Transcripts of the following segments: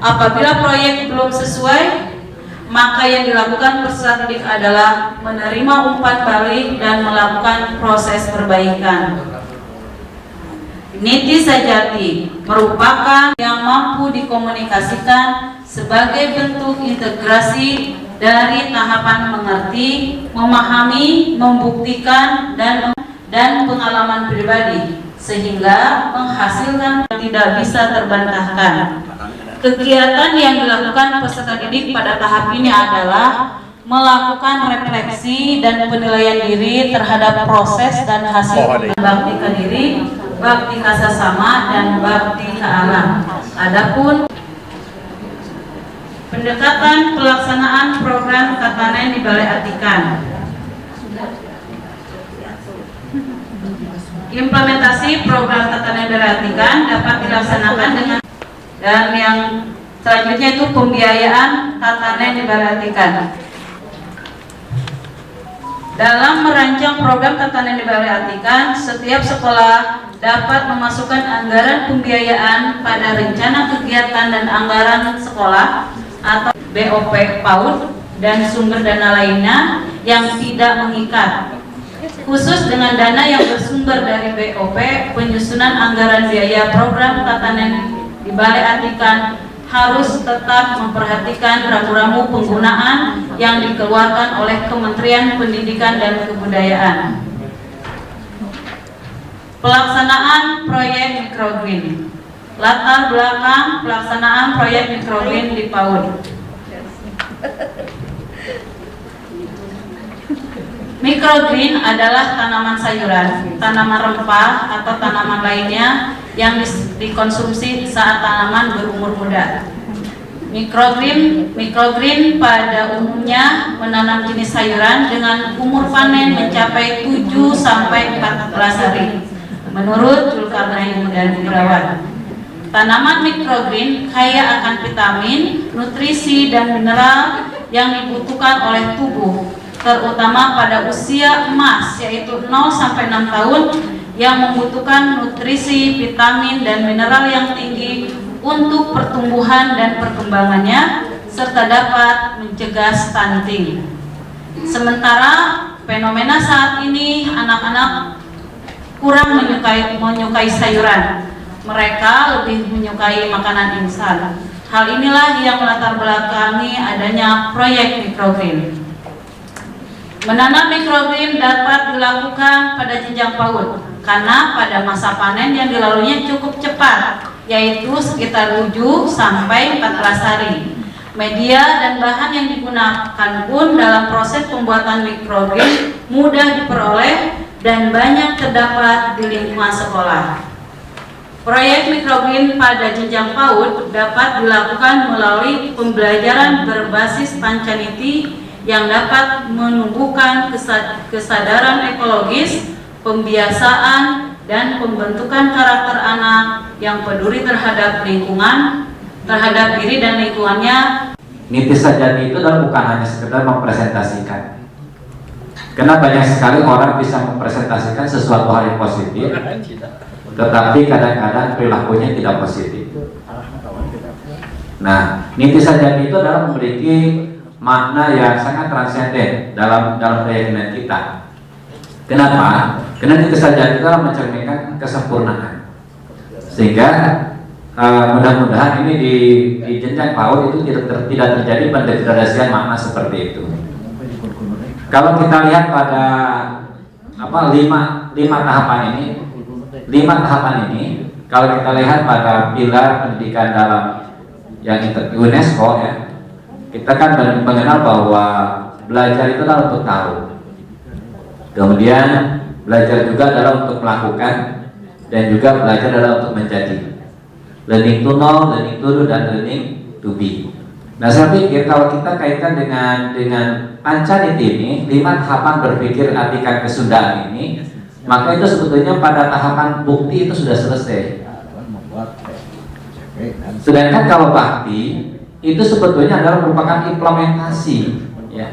Apabila proyek belum sesuai, maka yang dilakukan peserta didik adalah menerima umpan balik dan melakukan proses perbaikan. Niti Sajati merupakan yang mampu dikomunikasikan sebagai bentuk integrasi dari tahapan mengerti, memahami, membuktikan, dan pengalaman pribadi, sehingga menghasilkan tidak bisa terbantahkan. Kegiatan yang dilakukan peserta didik pada tahap ini adalah melakukan refleksi dan penilaian diri terhadap proses dan hasil bakti ke diri, bakti ke sesama, dan bakti ke alam. Adapun pendekatan pelaksanaan program tatanan di Balai Atikan. Implementasi program tatanan Balai Atikan dapat dilaksanakan dengan, dan yang selanjutnya itu pembiayaan tatanan di Balai Atikan. Dalam merancang program tatanan di Balai Atikan, setiap sekolah dapat memasukkan anggaran pembiayaan pada rencana kegiatan dan anggaran sekolah atau BOP PAUD dan sumber dana lainnya yang tidak mengikat. Khusus dengan dana yang bersumber dari BOP, penyusunan anggaran biaya program tatanan di Balai Atikan harus tetap memperhatikan ramu-ramu penggunaan yang dikeluarkan oleh Kementerian Pendidikan dan Kebudayaan. Pelaksanaan proyek microgreen. Latar belakang pelaksanaan proyek microgreen di PAUD. Microgreen adalah tanaman sayuran, tanaman rempah, atau tanaman lainnya yang dikonsumsi saat tanaman berumur muda. Microgreen pada umumnya menanam jenis sayuran dengan umur panen mencapai 7-14 hari. Menurut Zulkarnain dan Irawan, tanaman microgreen kaya akan vitamin, nutrisi, dan mineral yang dibutuhkan oleh tubuh, terutama pada usia emas yaitu 0-6 tahun, yang membutuhkan nutrisi, vitamin, dan mineral yang tinggi untuk pertumbuhan dan perkembangannya, serta dapat mencegah stunting. Sementara fenomena saat ini anak-anak kurang menyukai sayuran, mereka lebih menyukai makanan instan. Hal inilah yang melatar belakangi adanya proyek microgreen. Menanam microgreen dapat dilakukan pada jenjang PAUD karena pada masa panen yang dilaluinya cukup cepat, yaitu sekitar 7-14 hari. Media dan bahan yang digunakan pun dalam proses pembuatan microgreen mudah diperoleh dan banyak terdapat di lingkungan sekolah. Proyek microgreen pada jenjang PAUD dapat dilakukan melalui pembelajaran berbasis pancaniti yang dapat menumbuhkan kesadaran ekologis, pembiasaan, dan pembentukan karakter anak yang peduli terhadap lingkungan, terhadap diri dan lingkungannya. Niti Sajati itu adalah bukan hanya sekedar mempresentasikan, karena banyak sekali orang bisa mempresentasikan sesuatu hal yang positif, tetapi kadang-kadang perilakunya tidak positif. Nah, Niti Sajati itu adalah memiliki makna yang sangat transenden dalam keyakinan kita. Kenapa? Karena Niti Sajati itu mencerminkan kesempurnaan, sehingga mudah-mudahan ini di jenjang PAUD itu tidak terjadi pendegradasian makna seperti itu. Kalau kita lihat pada lima tahapan ini, kalau kita lihat pada pilar pendidikan dalam yang UNESCO ya, kita kan mengenal bahwa belajar itu adalah untuk tahu, kemudian belajar juga adalah untuk melakukan, dan juga belajar adalah untuk menjadi. Learning to know, learning to do, dan learning to be. Nah, saya pikir kalau kita kaitkan dengan pancaniti ini, 5 tahapan berpikir Atikan Kesundaan ini, maka itu sebetulnya pada tahapan bukti itu sudah selesai. Sedangkan kalau bakti itu sebetulnya adalah merupakan implementasi, ya.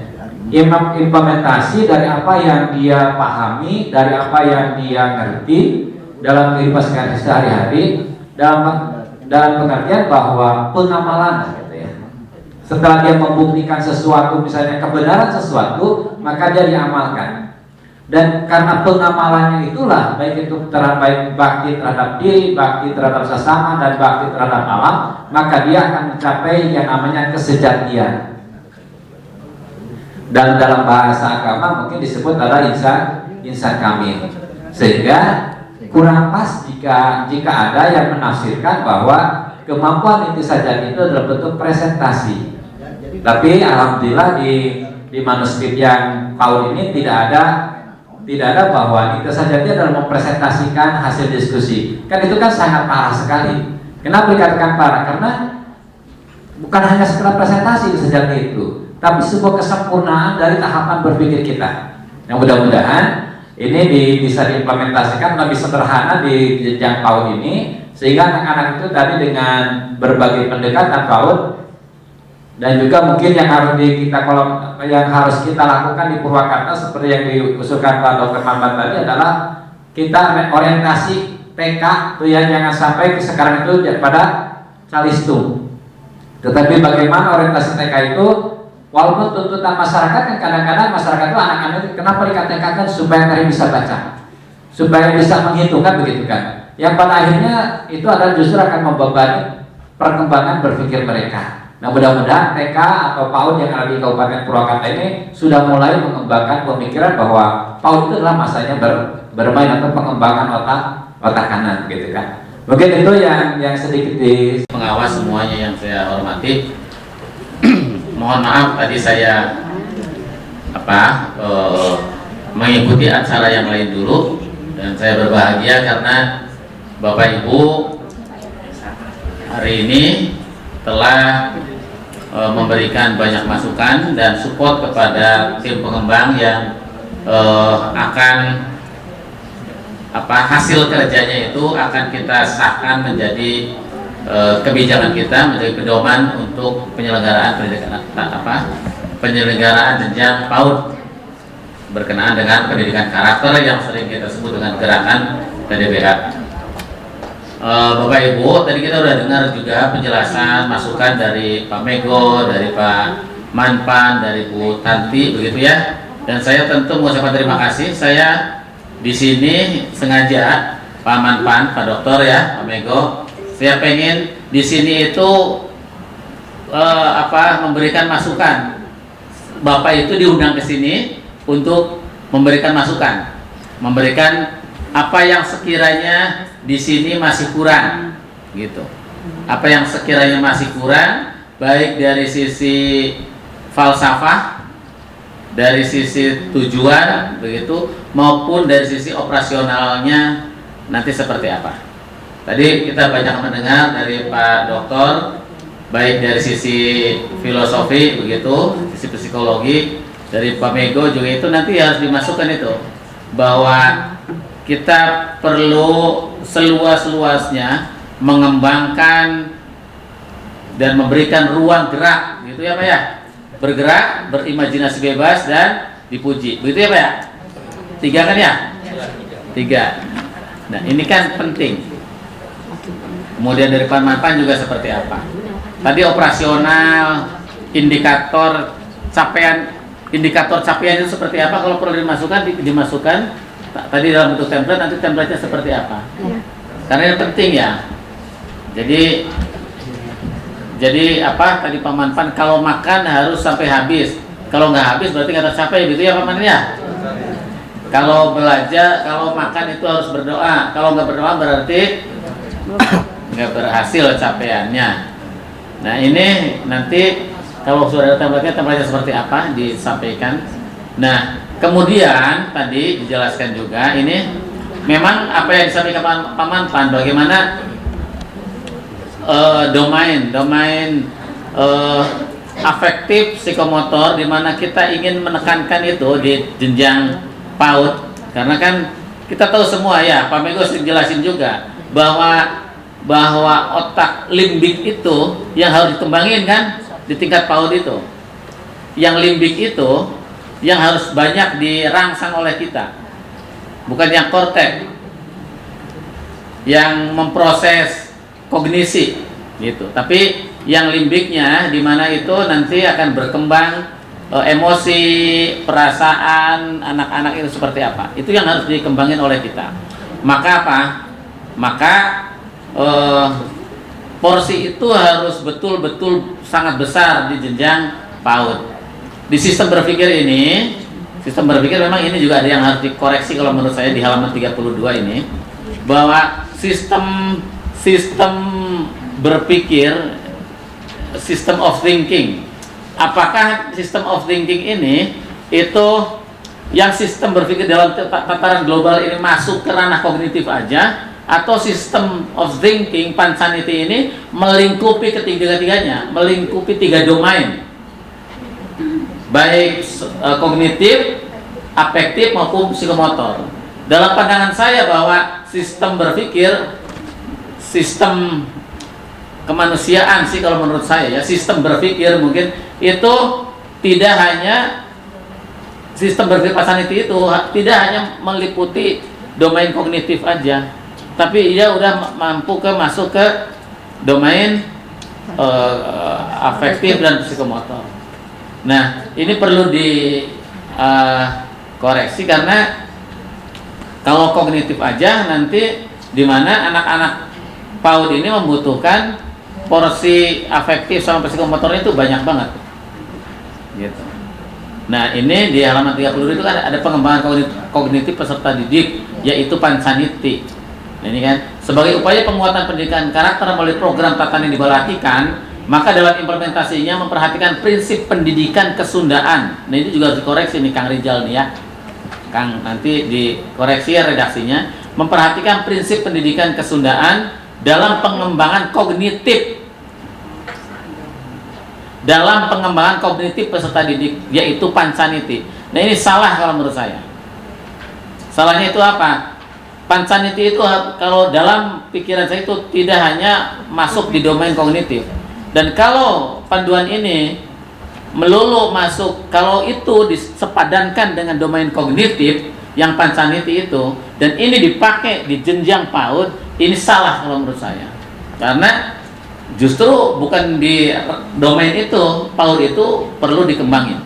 Implementasi dari apa yang dia pahami, dari apa yang dia ngerti dalam kehidupan sehari-hari, dalam dalam pengertian bahwa pengamalan gitu ya. Setelah dia membuktikan sesuatu, misalnya kebenaran sesuatu, maka dia diamalkan. Dan karena pengamalannya itulah, baik itu baik bakti terhadap diri, bakti terhadap sesama, dan bakti terhadap alam, maka dia akan mencapai yang namanya kesejatian. Dan dalam bahasa agama mungkin disebut adalah insan kamil. Sehingga kurang pas jika ada yang menafsirkan bahwa kemampuan intisar itu adalah bentuk presentasi. Tapi alhamdulillah di manuskrip yang tahun ini tidak ada bahwa intisar adalah mempresentasikan hasil diskusi. Kan itu kan sangat parah sekali. Kenapa dikatakan parah? Karena bukan hanya sekedar presentasi sejati itu, tapi sebuah kesempurnaan dari tahapan berpikir kita. Yang mudah-mudahan ini bisa diimplementasikan lebih sederhana di jenjang PAUD ini, sehingga anak-anak itu tadi dengan berbagai pendekatan PAUD, dan juga mungkin yang harus kita lakukan di Purwakarta seperti yang diusulkan Pak Dr. Maman tadi adalah kita orientasi TK tuh ya, jangan sampai sekarang itu pada calistung. Tetapi bagaimana orientasi TK itu, walaupun tuntutan masyarakat kan kadang-kadang masyarakat itu anak-anak itu kenapa dikatakan supaya tadi bisa baca, supaya bisa menghitungkan begitu kan. Yang pada akhirnya itu adalah justru akan membebani perkembangan berpikir mereka. Nah mudah-mudahan TK atau PAUD yang ada di Kabupaten Purwakarta ini sudah mulai mengembangkan pemikiran bahwa PAUD itu adalah masanya bermain atau pengembangan otak kanan gitu kan. Mungkin itu yang sedikit di pengawas semuanya yang saya hormati. Mohon maaf tadi saya mengikuti acara yang lain dulu, dan saya berbahagia karena Bapak Ibu hari ini telah memberikan banyak masukan dan support kepada tim pengembang yang akan hasil kerjanya itu akan kita sahkan menjadi kebijakan kita, menjadi pedoman untuk penyelenggaraan penyelenggaraan jenjang PAUD berkenaan dengan pendidikan karakter yang sering kita sebut dengan gerakan PDBH. Bapak Ibu, tadi kita sudah dengar juga penjelasan masukan dari Pak Mego, dari Pak Manpan, dari Bu Tanti, begitu ya. Dan saya tentu mengucapkan terima kasih. Saya di sini sengaja Pak Manpan, Pak Dokter ya, Pak Mego, saya pengen di sini itu memberikan masukan. Bapak itu diundang ke sini untuk memberikan masukan, memberikan apa yang sekiranya di sini masih kurang, gitu. Apa yang sekiranya masih kurang, baik dari sisi falsafah, dari sisi tujuan, begitu, maupun dari sisi operasionalnya nanti seperti apa. Tadi kita banyak mendengar dari Pak Dokter, baik dari sisi filosofi, begitu, sisi psikologi, dari Pak Mego juga itu nanti harus dimasukkan itu, bahwa kita perlu seluas-luasnya mengembangkan dan memberikan ruang gerak, gitu ya Pak ya, bergerak, berimajinasi bebas dan dipuji, begitu ya Pak ya. 3 kan ya? 3. Nah ini kan penting. Kemudian dari Pak Manpan juga seperti apa? Tadi operasional, indikator capaian itu seperti apa? Kalau perlu dimasukkan. Tadi dalam bentuk template, nanti template-nya seperti apa? Karena ini penting ya. Jadi apa tadi Pak Manpan, kalau makan harus sampai habis. Kalau nggak habis berarti nggak tercapai, gitu ya Pak Manpan ya. Kalau belajar, kalau makan itu harus berdoa. Kalau nggak berdoa berarti nggak berhasil capaiannya. Nah ini nanti kalau sudah ada template-nya seperti apa disampaikan. Nah kemudian tadi dijelaskan juga, ini memang apa yang disampaikan Pak Manpan, bagaimana domain afektif psikomotor, di mana kita ingin menekankan itu di jenjang PAUD, karena kan kita tahu semua ya, Pak Mego sering jelasin juga bahwa otak limbik itu yang harus dikembangin kan di tingkat PAUD itu, yang limbik itu yang harus banyak dirangsang oleh kita, bukan yang korteks yang memproses kognisi gitu. Tapi yang limbiknya di mana itu nanti akan berkembang emosi, perasaan anak-anak itu seperti apa. Itu yang harus dikembangin oleh kita. Maka apa? Maka porsi itu harus betul-betul sangat besar di jenjang PAUD. Di sistem berpikir memang ini juga ada yang harus dikoreksi kalau menurut saya di halaman 32 ini, bahwa sistem berpikir, system of thinking. Apakah system of thinking ini itu yang sistem berpikir dalam tataran global ini masuk ke ranah kognitif aja, atau system of thinking Pansaniti ini melingkupi ketiga-tiganya, melingkupi 3 domain, baik kognitif, afektif maupun psikomotor. Dalam pandangan saya bahwa sistem berpikir, sistem kemanusiaan sih kalau menurut saya ya, sistem berpikir mungkin itu tidak hanya sistem berpikir Pansaniti itu tidak hanya meliputi domain kognitif aja, tapi ia udah mampu masuk ke domain afektif dan psikomotor. Nah, ini perlu dikoreksi karena kalau kognitif aja nanti di mana anak-anak PAUD ini membutuhkan porsi afektif sama psikomotornya itu banyak banget gitu. Nah, ini di halaman 30 itu kan ada pengembangan kognitif peserta didik, yaitu Pansaniti. Nah, ini kan sebagai upaya penguatan pendidikan karakter melalui program tatanan diperhatikan, maka dalam implementasinya memperhatikan prinsip pendidikan kesundaan. Nah, itu juga harus dikoreksi nih Kang Rizal nih ya, Kang, nanti dikoreksi ya redaksinya. Memperhatikan prinsip pendidikan kesundaan dalam pengembangan kognitif peserta didik, yaitu Pansaniti. Nah, ini salah kalau menurut saya. Salahnya itu apa? Pansaniti itu kalau dalam pikiran saya itu tidak hanya masuk di domain kognitif. Dan kalau panduan ini melulu masuk, kalau itu disepadankan dengan domain kognitif yang Pansaniti itu, dan ini dipakai di jenjang PAUD, ini salah kalau menurut saya. Karena justru bukan di domain itu, PAUD itu perlu dikembangin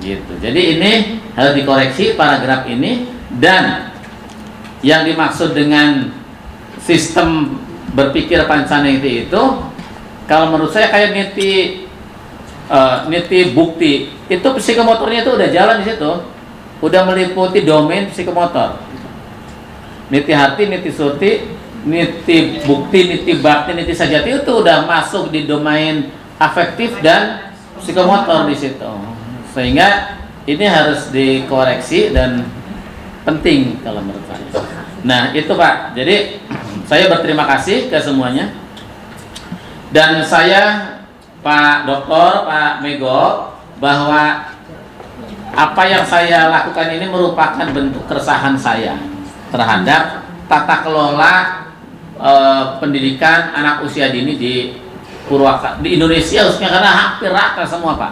gitu. Jadi ini harus dikoreksi paragraf ini. Dan yang dimaksud dengan sistem berpikir Pansaniti itu, kalau menurut saya kayak niti bukti itu, psikomotornya itu udah jalan di situ, udah meliputi domain psikomotor, niti hati, niti surti, niti bukti, niti bakti, niti sajati itu udah masuk di domain afektif dan psikomotor di situ. Sehingga ini harus dikoreksi dan penting kalau menurut saya. Nah, itu Pak. Jadi saya berterima kasih ke semuanya. Dan saya Pak Doktor, Pak Mego, bahwa apa yang saya lakukan ini merupakan bentuk keresahan saya terhadap tata kelola pendidikan anak usia dini di Purwakarta, di Indonesia khususnya, karena hampir rata semua Pak.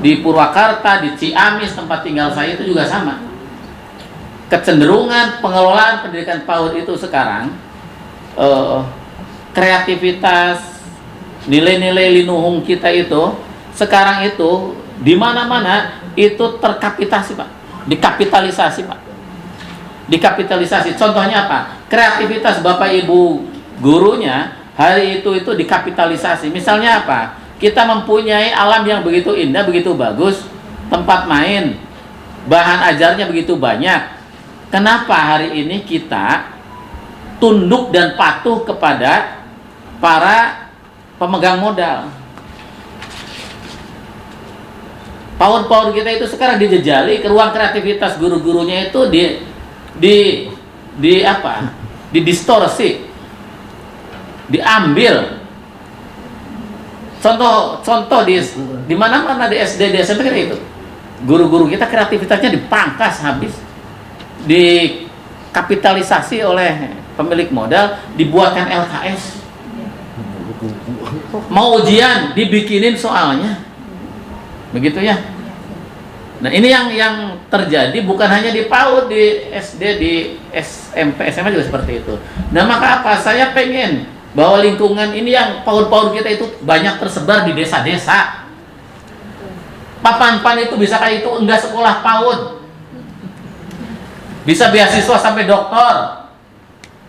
Di Purwakarta, di Ciamis tempat tinggal saya itu juga sama. Kecenderungan pengelolaan pendidikan PAUD itu sekarang kreativitas, nilai-nilai linuhung kita itu sekarang itu di mana-mana itu terkapitalisasi Pak, dikapitalisasi Pak, dikapitalisasi. Contohnya apa? Kreativitas Bapak Ibu gurunya hari itu dikapitalisasi. Misalnya apa? Kita mempunyai alam yang begitu indah, begitu bagus, tempat main, bahan ajarnya begitu banyak. Kenapa hari ini kita tunduk dan patuh kepada para pemegang modal? PAUD kita itu sekarang dijejali, ke ruang kreativitas guru-gurunya itu didistorsi, diambil. Contoh di mana-mana di SD, di SMP kan itu. Guru-guru kita kreativitasnya dipangkas habis, dikapitalisasi oleh pemilik modal, dibuatkan LKS. Mau ujian dibikinin soalnya. Begitu ya. Nah, ini yang terjadi bukan hanya di PAUD, di SD, di SMP, SMA juga seperti itu. Nah, maka apa? Saya pengen bahwa lingkungan ini yang PAUD-PAUD kita itu banyak tersebar di desa-desa. Papan-pan itu bisa kayak itu enggak sekolah PAUD, bisa beasiswa sampai doktor,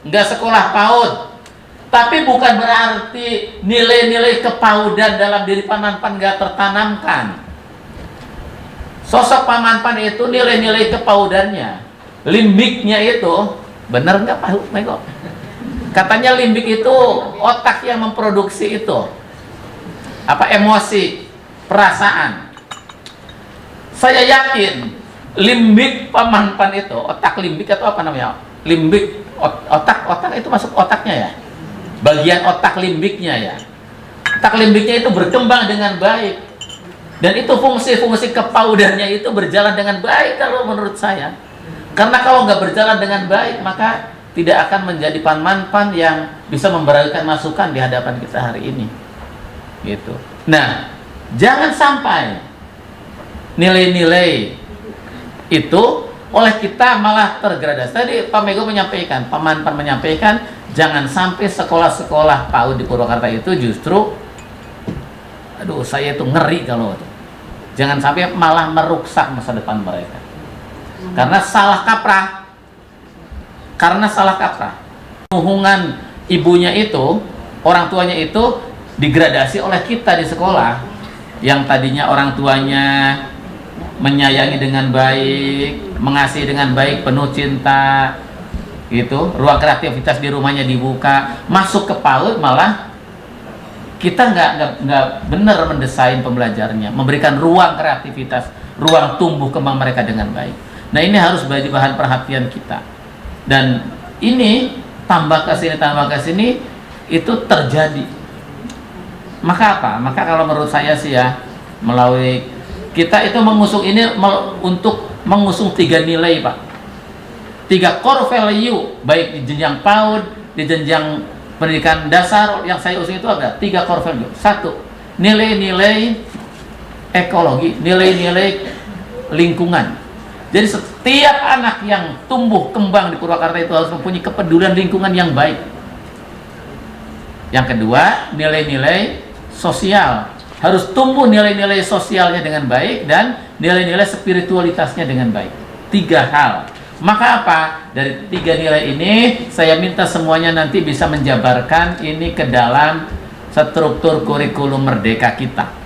enggak sekolah PAUD. Tapi bukan berarti nilai-nilai kepaudan dalam diri Pamanpan enggak tertanamkan. Sosok Pamanpan itu nilai-nilai kepaudannya, limbiknya itu benar enggak Pak Mego? Katanya limbik itu otak yang memproduksi itu apa, emosi, perasaan. Saya yakin limbik Pamanpan itu, otak limbik atau apa namanya? Limbik, otak itu masuk otaknya ya. Bagian otak limbiknya ya. Otak limbiknya itu berkembang dengan baik. Dan itu fungsi-fungsi kepaudannya itu berjalan dengan baik kalau menurut saya. Karena kalau nggak berjalan dengan baik, maka tidak akan menjadi Pamanpan yang bisa memberikan masukan di hadapan kita hari ini. Gitu. Nah, jangan sampai nilai-nilai itu oleh kita malah tergradasi. Tadi Pak Mego menyampaikan, Pamanpan menyampaikan, jangan sampai sekolah-sekolah PAUD di Purwakarta itu justru, aduh saya itu ngeri kalau itu. Jangan sampai malah merusak masa depan mereka. Karena salah kaprah. Hubungan ibunya itu, orang tuanya itu digradasi oleh kita di sekolah. Yang tadinya orang tuanya menyayangi dengan baik, mengasihi dengan baik, penuh cinta, gitu. Ruang kreativitas di rumahnya dibuka, masuk ke PAUD malah kita nggak benar mendesain pembelajarnya, memberikan ruang kreativitas, ruang tumbuh kembang mereka dengan baik. Nah ini harus menjadi bahan perhatian kita. Dan ini tambah ke sini itu terjadi. Maka apa? Maka kalau menurut saya sih ya, melalui kita itu mengusung ini untuk mengusung 3 nilai Pak, 3 core value, baik di jenjang PAUD, di jenjang pendidikan dasar. Yang saya usung itu ada 3 core value. 1, nilai-nilai ekologi, nilai-nilai lingkungan. Jadi setiap anak yang tumbuh kembang di Purwakarta itu harus mempunyai kepedulian lingkungan yang baik. Yang kedua, nilai-nilai sosial, harus tumbuh nilai-nilai sosialnya dengan baik dan nilai-nilai spiritualitasnya dengan baik. 3 hal. Maka apa? Dari 3 nilai ini saya minta semuanya nanti bisa menjabarkan ini ke dalam struktur kurikulum merdeka kita.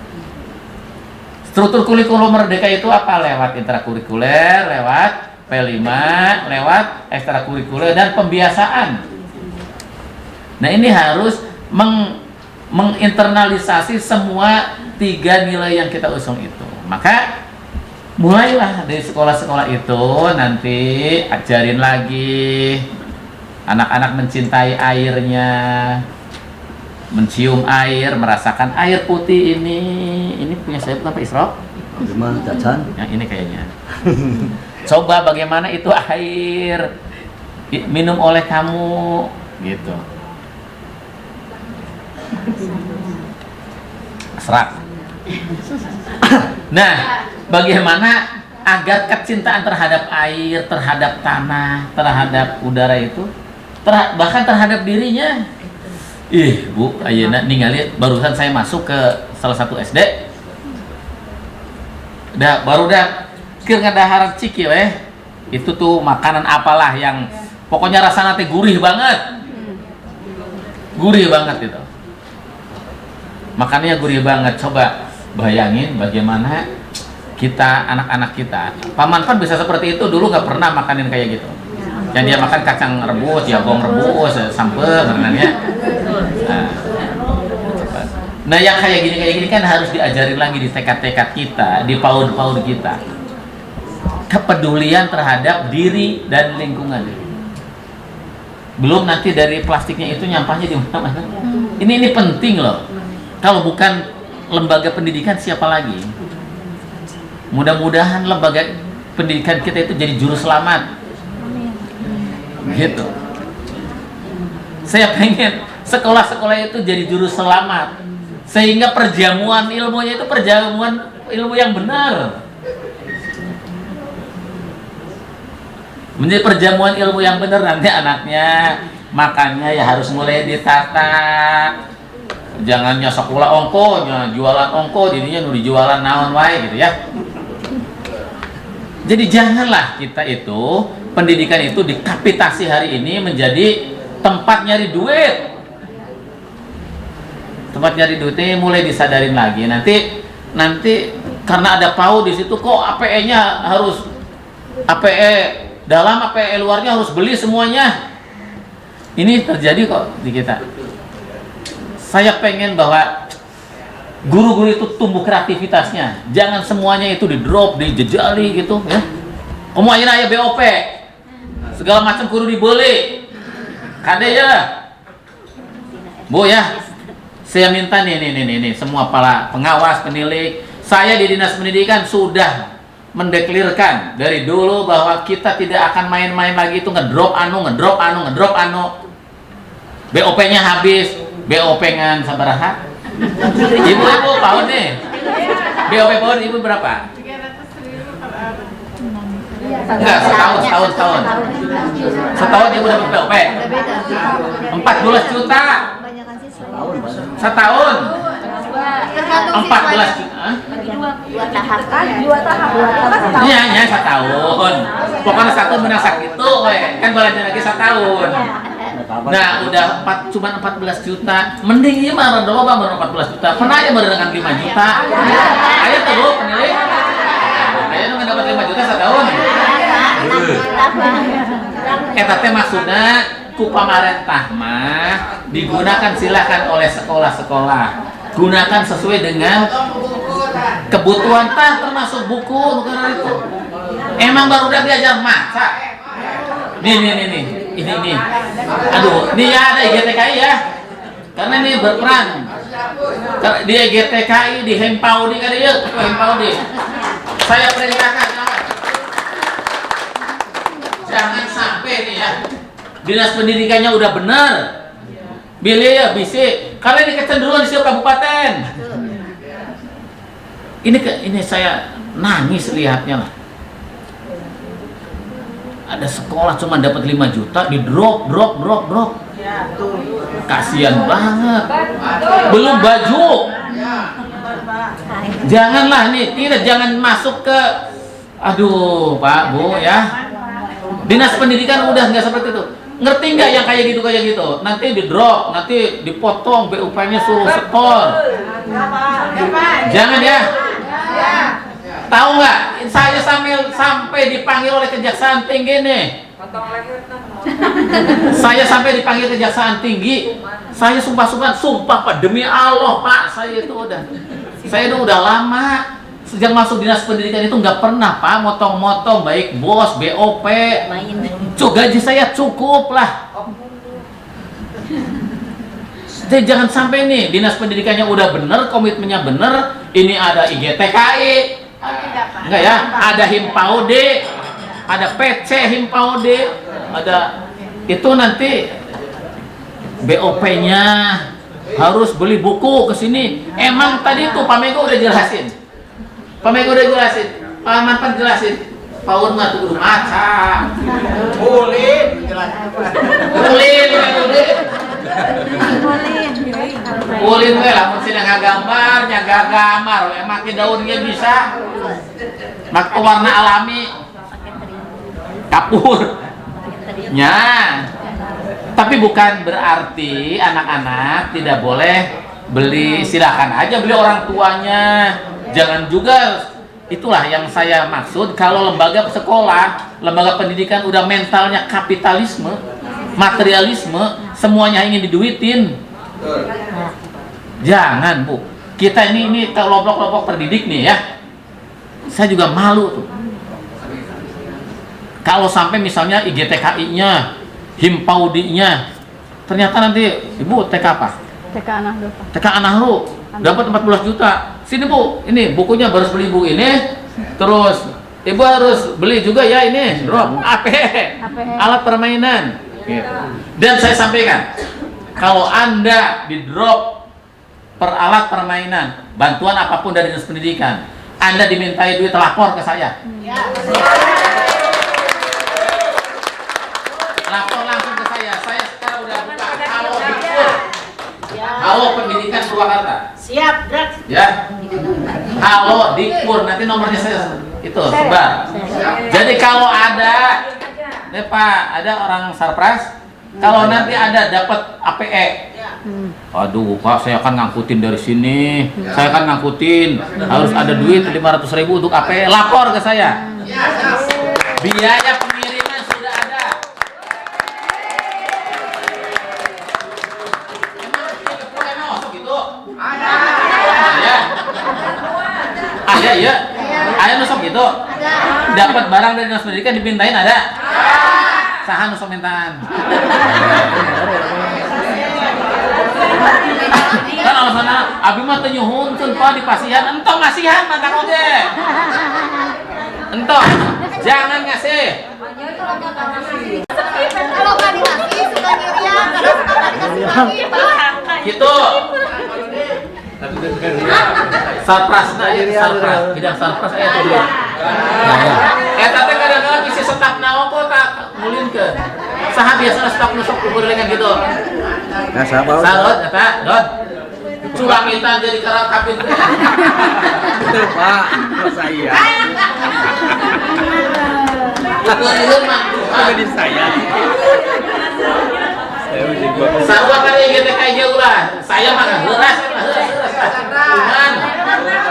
Struktur kurikulum merdeka itu apa? Lewat intrakurikuler, lewat P5, lewat ekstrakurikuler dan pembiasaan. Nah ini harus menginternalisasi semua 3 nilai yang kita usung itu. Maka mulailah dari sekolah-sekolah itu, nanti ajarin lagi anak-anak mencintai airnya, mencium air, merasakan air putih ini punya saya apa Isra? Gimana Cacan? Yang ini kayaknya. Coba bagaimana itu air minum oleh kamu, gitu. Serak. Nah, bagaimana agar kecintaan terhadap air, terhadap tanah, terhadap udara itu, bahkan terhadap dirinya. Bu, ayeuna ningali barusan saya masuk ke salah satu SD. Baru keur ngadaharan ciki weh. Itu tuh makanan apalah yang pokoknya rasanya teh gurih banget. Gurih banget itu. Makannya gurih banget. Coba bayangin bagaimana kita, anak-anak kita. Pamanpan bisa seperti itu, dulu nggak pernah makanin kayak gitu. Yang dia makan kacang rebus, jagung rebus, sambal, sebenarnya. Nah, yang kayak gini kan harus diajarin lagi di tekad-tekad kita, di PAUD-PAUD kita. Kepedulian terhadap diri dan lingkungan. Belum nanti dari plastiknya itu nyampahnya di mana-mana. Ini penting loh. Kalau bukan lembaga pendidikan siapa lagi? Mudah-mudahan lembaga pendidikan kita itu jadi juru selamat. Gitu. Saya pengen sekolah-sekolah itu jadi juru selamat, sehingga perjamuan ilmunya itu perjamuan ilmu yang benar, menjadi perjamuan ilmu yang benar. Nanti anaknya Makanya ya harus mulai ditata. Jangannya sekolah ongkonya, jualan ongko, jadinya nu dijualan naon wae gitu ya. Jadi janganlah kita itu pendidikan itu dikapitasi hari ini menjadi tempat nyari duit. Tempat nyari duitnya mulai disadarin lagi. Nanti karena ada PAUD di situ kok APE-nya harus APE dalam, APE luarnya harus beli semuanya. Ini terjadi kok di kita. Saya pengen bahwa guru-guru itu tumbuh kreativitasnya. Jangan semuanya itu di drop, dijejali gitu ya. Kamu aja BOP. Segala macam guru dibeli. Kade ya. Bu ya. Saya minta nih semua para pengawas, penilik, saya di Dinas Pendidikan sudah mendeklirkan dari dulu bahwa kita tidak akan main-main lagi itu ngedrop anu. BOP-nya habis, BOP ngan sabaraha? Ibu PAUD nih. BOP PAUD ibu berapa? 300.000. Enggak, setahun. Setahun ibu dapat BOP. 14 juta. Setahun. 14 juta. Dua tahap. Iya, setahun. Pokoknya satu menang sakit tuh, kan belajar lagi setahun. Nah, udah cuma 14 juta. Mending ieu mah doa baru 14 juta. Pernah aja barengan 5 juta. Ayo tuh Bu, penilik. Ayo nu dapat 5 juta setahun. Eta teh maksudna ku pamarentah mah digunakan silakan oleh sekolah-sekolah. Gunakan sesuai dengan kebutuhan termasuk buku negara itu. Emang baru udah diajar masak. Ini. Aduh, ini ya ada IGTKI ya. Karena ini berperan. Di IGTKI, di Hempaudi kan ya, Hempaudi. Saya perintahkan kawan. Jangan sampai nih ya. Dinas pendidikannya udah benar. Bilih ya bisa. Karena ini kecenderungan di setiap kabupaten. Ini saya nangis lihatnya lah. Ada sekolah cuma dapat 5 juta di drop. Kasihan banget. Belum baju. Janganlah nih, jangan masuk ke aduh Pak Bu ya. Dinas pendidikan udah nggak seperti itu. Ngerti nggak yang kayak gitu? Nanti di drop, nanti dipotong BUP-nya suruh setor. Jangan ya. Tahu nggak? Saya sampai dipanggil oleh Kejaksaan Tinggi nih. Saya sampai dipanggil Kejaksaan Tinggi. Saya sumpah Pak, demi Allah Pak, saya itu udah lama sejak masuk Dinas Pendidikan itu nggak pernah Pak motong-motong baik bos, BOP. Gaji saya cukup lah. Jadi jangan sampai nih Dinas Pendidikannya udah bener, komitmennya bener, ini ada IGTKI. Enggak ya, ada Himpaud, ada PC Himpaud, ada itu nanti BOP-nya harus beli buku ke sini. Emang tadi itu Pak Mego udah jelasin. Pak Manpan jelasin. PAUD mah tuh kudu maca. Ulin we lamun sina ngagambar, emang ke daunnya bisa. Mak warna alami. Kapur. Nya. Tapi bukan berarti anak-anak tidak boleh beli, silakan aja beli orang tuanya. Jangan juga, itulah yang saya maksud kalau lembaga sekolah, lembaga pendidikan udah mentalnya kapitalisme, materialisme, semuanya ingin diduitin. Jangan Bu, kita ini kelompok-kelompok terdidik nih ya. Saya juga malu tuh. Kalau sampai misalnya IGTKI-nya, Himpaudinya, ternyata nanti Ibu TK apa? TK Anahru dapat 14 juta. Sini Bu, ini bukunya harus beli buku ini. Terus Ibu harus beli juga ya ini, drop alat permainan. Gitu. Dan saya sampaikan, kalau Anda di drop per alat permainan, bantuan apapun dari Dinas Pendidikan, Anda dimintai duit, lapor ke saya. Lapor langsung ke saya sekarang udah Pur, nanti nomornya saya itu sebar. Jadi kalau ada, nih Pak, ada orang surprise. Kalau nanti ada dapat APE, aduh Pak, saya akan ngangkutin dari sini, saya akan ngangkutin, harus ada duit 500.000 untuk APE, lapor ke saya. Biaya pengiriman sudah ada. Ada ya? Ada nusok gitu? Dapat barang dari dinas pendidikan dipintain ada? Sahan nusok mintaan. Kan alasannya abi mah teu nyuhunkeun Pak di pasihan, entong ngasihan mantan oge. Entong, jangan ngasih. Kalau nggak dikasih suka nyirian, kadang suka nggak dikasih lagi, Pak. Gitu. Sarprasna ya, sarpras. Bidang sarpras aya tuh. Eta teh kadang-kadang isi staf naon kok tak mulingkeun. Saha biasana staf nu sok kukurelengan gitu. Nah, siapa? Salot eta, Dot. Curang kita jadi karang kabin teh. Itu Pak, saya. Kukurelengan mah. Jadi saya. Sarua kali GTK jauh lah. Saya mah heuras. Cuman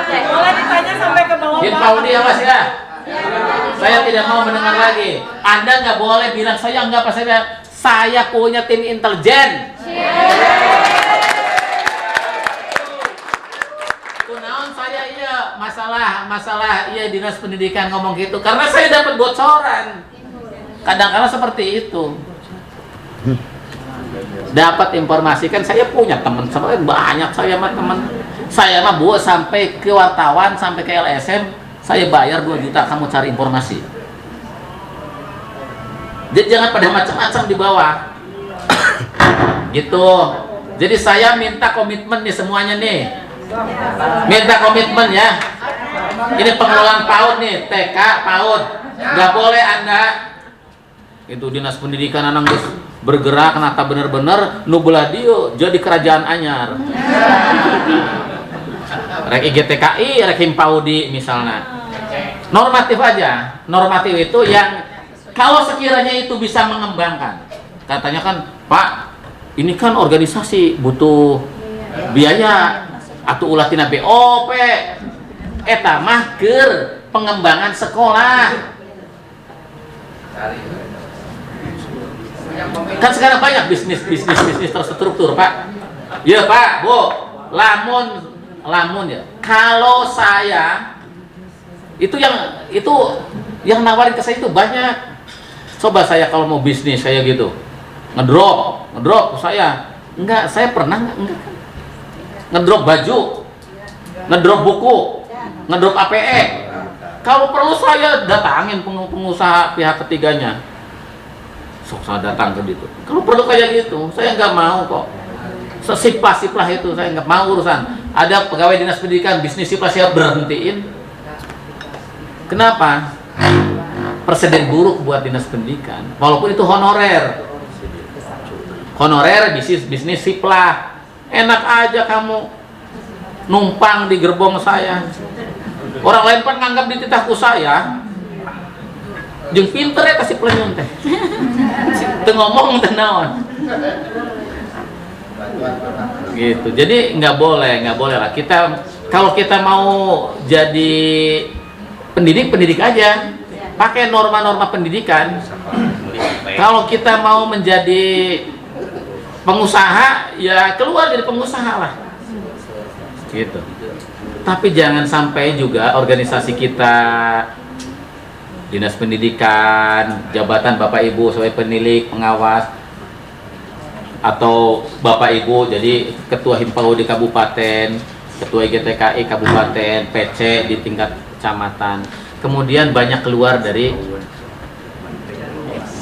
Boleh ditanya sampai ke bawah. Din Paudi awas ya. Saya tidak mau mendengar lagi. Anda nggak boleh bilang saya nggak apa saya punya tim intelijen. Kunaon saya iya masalah iya dinas pendidikan ngomong gitu karena saya dapat bocoran. Kadang-kadang seperti itu. Dapat informasi kan saya punya teman sebenarnya banyak saya mah buat sampai ke wartawan sampai ke LSM saya bayar 2 juta kamu cari informasi. Jadi jangan pada macam-macam di bawah. Gitu. Jadi saya minta komitmen nih semuanya nih. Minta komitmen ya. Ini pengelolaan PAUD nih, TK PAUD. Nggak boleh Anda itu dinas pendidikan anak geus bergerak nata bener-bener nu belah dieu jadi kerajaan anyar. Rek IGTKI, rek Himpaudi misalnya. Normatif aja. Normatif itu yang kalau sekiranya itu bisa mengembangkan. Katanya kan, Pak, ini kan organisasi butuh biaya atuh ulah tina BOP. Eta mah keur pengembangan sekolah. Kan sekarang banyak bisnis terstruktur Pak. Ya Pak, Bu, lamun ya. Kalau saya itu yang nawarin ke saya itu banyak. Coba saya kalau mau bisnis saya gitu, ngedrop ke saya. Enggak, saya pernah enggak. Ngedrop baju, ngedrop buku, ngedrop APE. Kalau perlu saya datangin pengusaha pihak ketiganya. Sok saya datang ke situ. Kalau perlu kayak gitu, saya nggak mau kok. Sesiplah itu, saya nggak mau urusan. Ada pegawai dinas pendidikan, bisnis siplah saya berhentiin. Kenapa? Presiden buruk buat dinas pendidikan. Walaupun itu honorer. Honorer bisnis siplah. Enak aja kamu numpang di gerbong saya. Orang lain pun nganggap di titahku saya. Jeung pinter ya kasih pelenyun teh. Teu ngomong teh naon. Gitu. Jadi nggak boleh lah. Kalau kita mau jadi pendidik aja. Pakai norma-norma pendidikan. Kalau kita mau menjadi pengusaha, ya keluar dari pengusaha lah. Gitu. Tapi jangan sampai juga organisasi kita dinas pendidikan, jabatan Bapak Ibu sebagai penilik, pengawas, atau Bapak Ibu jadi ketua Himpaudi kabupaten, ketua IGTKI kabupaten, PC di tingkat kecamatan. Kemudian banyak keluar dari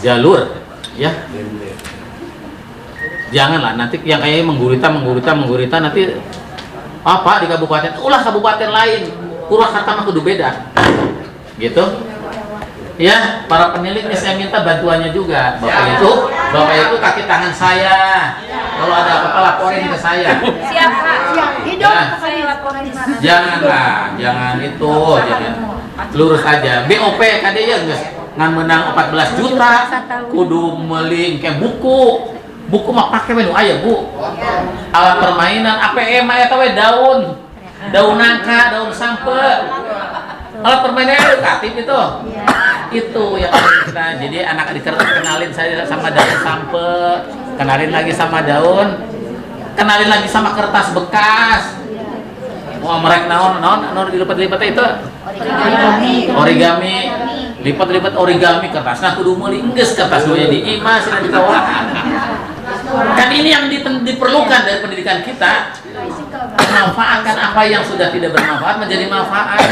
jalur, ya. Janganlah nanti yang kayak menggurita nanti apa di kabupaten, ulah kabupaten lain, Purwakarta mah kudu beda, gitu. Ya, para penilik saya minta bantuannya juga, Bapak Ibu, Bapak itu kaki tangan saya. Kalau ada apa-apa laporin ke saya. Siap, Pak. Siap. Hidup. Ya. Saya laporan di mana? Janganlah, jangan itu, jangan lurus aja. BOP kade ya geus ngan menang 14 juta, kudu meuli engke buku. Buku mah pake we nu aya, Bu. Alat permainan APM aya teh we daun nangka, daun sampe. Alat permainan edukatif itu. Itu yang kita. Jadi anak kenalin saya sama daun sampe, kenalin lagi sama daun, kenalin lagi sama kertas bekas. Wah, mereka naon dilipat-lipat itu origami. Lipat-lipat origami kertasnya kudu meuli geus kertas doanya di imah cenah dikawahan. Kan ini yang diperlukan dari pendidikan kita. Memanfaatkan apa yang sudah tidak bermanfaat menjadi manfaat.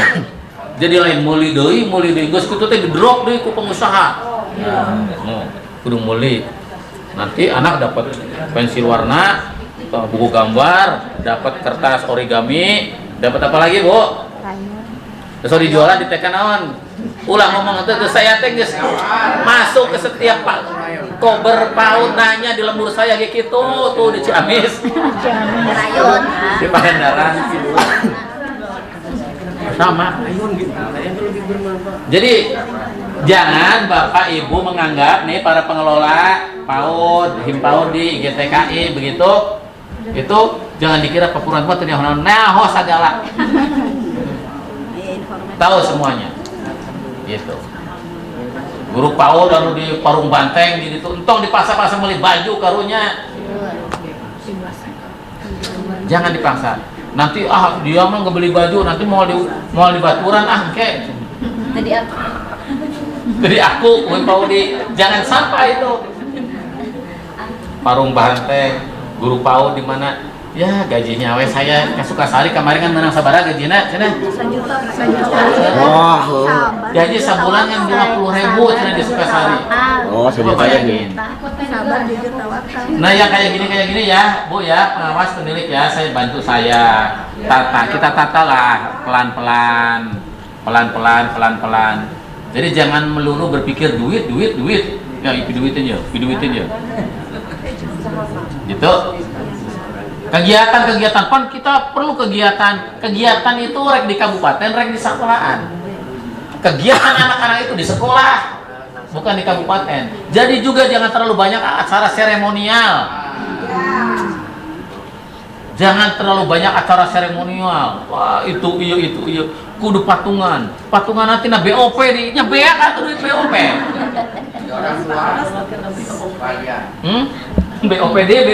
Jadi lain meuli deui geus kitu teh di-drop deui ku pengusaha. Kudu meuli. Nanti anak dapat pensil warna, buku gambar, dapat kertas origami, dapat apa lagi, Bu? Terus dijualan di tekan naon? Ulah ngomong itu saya teh geus masuk ke setiap kober paut nanya di lembur saya kayak gitu tuh di Ciamis. Di Pangandaran sama. Jadi jangan Bapak Ibu menganggap nih para pengelola PAUD, HIMPAUD di GTKI begitu, itu jangan dikira pepuruan buat nah segala. Tahu semuanya. Gitu. Guru PAUD lalu di Parung Banteng di itu entong di pasar-pasar beli baju karunya. Jangan dipaksa. Nanti dia mah nggak beli baju, nanti mau di baturan engke. Jadi aku PAUD jangan sampai itu. Parung Banteng, guru PAUD di mana? Ya gajinya we saya Sukasari kemarin kan menang sabaraha gajina cenah. 1 juta. Wah. Gaji sebulan kan 50.000 cenah di Sukasari. Oh, Coba bayangin. Sabar jujur tawakal. Nah yang kayak gini ya Bu ya, pengawas penilik ya, saya bantu saya kita tata lah pelan-pelan. Jadi jangan melulu berpikir duit ya duitin ya gitu. Kegiatan pan kita perlu kegiatan itu rek di kabupaten, rek di sekolahan. Kegiatan anak-anak itu di sekolah, bukan di kabupaten. Jadi juga jangan terlalu banyak acara seremonial. Jangan terlalu banyak acara seremonial. Wah, itu kudu patungan nanti na BOP nya beak atuh duit BOP. BOPD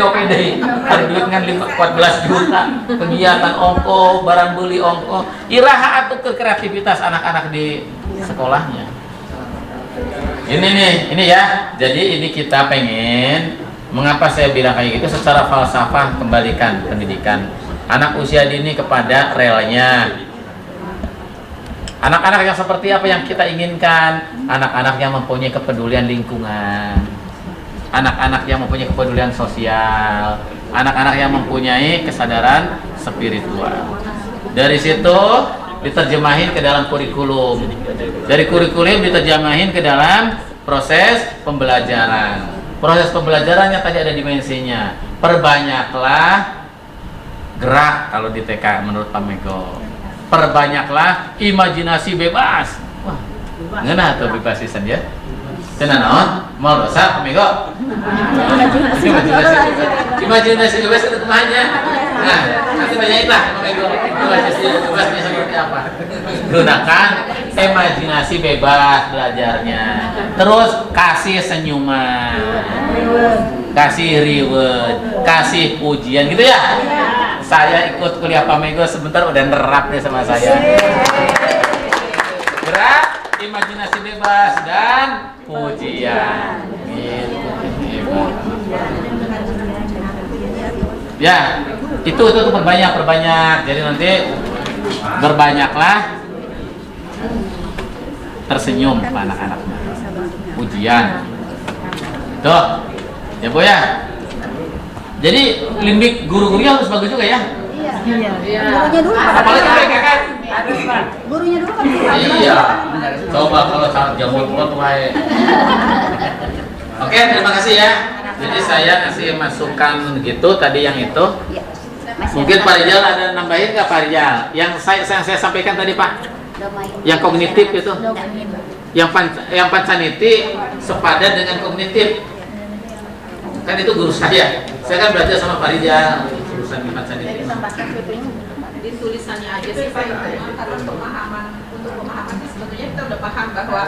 ada duit kan 14 juta kegiatan ongko, barang beli ongko, iraha atuh ke kreativitas anak-anak di sekolahnya. Ini ya. Jadi ini kita pengen, mengapa saya bilang kayak gitu, secara falsafah kembalikan pendidikan anak usia dini kepada relnya. Anak-anak yang seperti apa yang kita inginkan? Anak-anak yang mempunyai kepedulian lingkungan, anak-anak yang mempunyai kepedulian sosial, anak-anak yang mempunyai kesadaran spiritual. Dari situ diterjemahin ke dalam kurikulum, dari kurikulum diterjemahin ke dalam proses pembelajaran. Proses pembelajarannya tadi ada dimensinya. Perbanyaklah gerak kalau di TK menurut Pak Mego. Perbanyaklah imajinasi bebas. Wah, ngeunah tuh bebas pisan ya. Cenah naon? Mau dosa Pak Mego? Imajinasi bebas itu kumanya. Nah, nanti tanyain lah Pak Mego. Imajinasi bebasnya seperti apa? Gunakan imajinasi bebas belajarnya. Terus kasih senyuman, kasih reward, kasih pujian gitu ya. Saya ikut kuliah Pak Mego sebentar udah nerap nih sama saya. Gerak, imajinasi bebas dan pujian. Gitu. Ya, itu perbanyak. Jadi nanti berbanyaklah tersenyum anak-anaknya. Pujian. Tuh, ya Bu ya. Jadi limbik guru-gurunya harus bagus juga ya. Iya. Gurunya dulu. Apalagi mereka kan. Gurunya dulu kan. Iya. Coba kalau saat jamu kuat wae. Oke, terima kasih ya. Jadi saya kasih masukan gitu tadi yang itu. Mungkin Pak Rijal ada nambahin nggak Pak Rijal? Yang saya sampaikan tadi Pak, yang kognitif itu, yang pancaniti sepadan dengan kognitif. Kan itu guru saya kan belajar sama Pak Rijal urusan pancaniti. Di tulisannya aja sih Pak, karena untuk pemahaman sih sebetulnya kita udah paham bahwa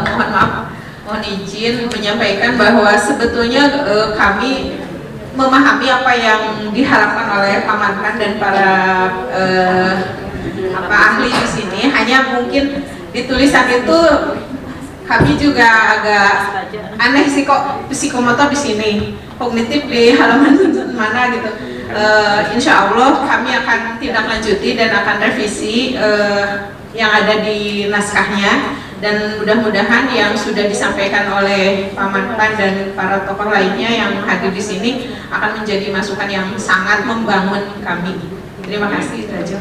mohon maaf, mohon izin menyampaikan bahwa sebetulnya kami memahami apa yang diharapkan oleh Pak Mantan dan para ahli di sini. Hanya mungkin di tulisan itu kami juga agak aneh sih, kok psikomotor di sini, kognitif di halaman mana gitu. Insya Allah kami akan tindak lanjuti dan akan revisi yang ada di naskahnya, dan mudah-mudahan yang sudah disampaikan oleh Pak Mantan dan para tokoh lainnya yang hadir di sini akan menjadi masukan yang sangat membangun kami. Terima kasih, Raja.